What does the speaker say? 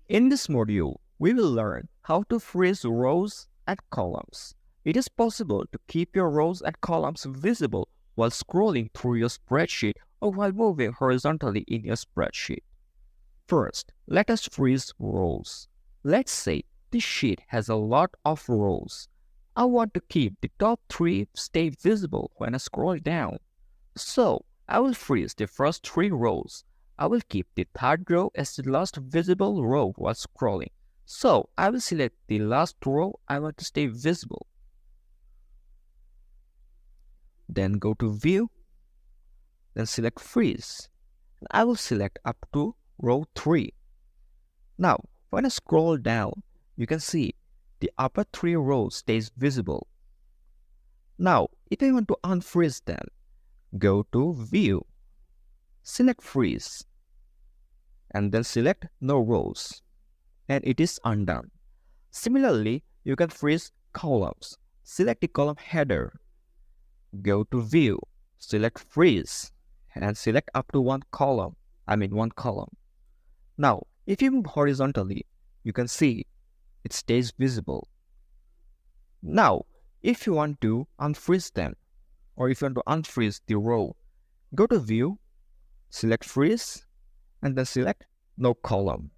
In this module, we will learn how to freeze rows and columns. It is possible to keep your rows and columns visible while scrolling through your spreadsheet or while moving horizontally in your spreadsheet. First, let us freeze rows. Let's say this sheet has a lot of rows. I want to keep the top 3 stay visible when I scroll down. So, I will freeze the first 3 rows. I will keep the third row as the last visible row while scrolling. So, I will select the last row I want to stay visible. Then go to View. Then select Freeze. I will select up to row 3. Now, when I scroll down, you can see the upper 3 rows stays visible. Now, if I want to unfreeze them, go to View, select Freeze, and then select No Rows, and it is undone. Similarly, you can freeze columns. Select the column header, go to View, select Freeze, and select up to one column. Now, if you move horizontally, you can see it stays visible. Now, if you want to unfreeze them, or if you want to unfreeze the row, go to View, select Freeze, and then select No Column.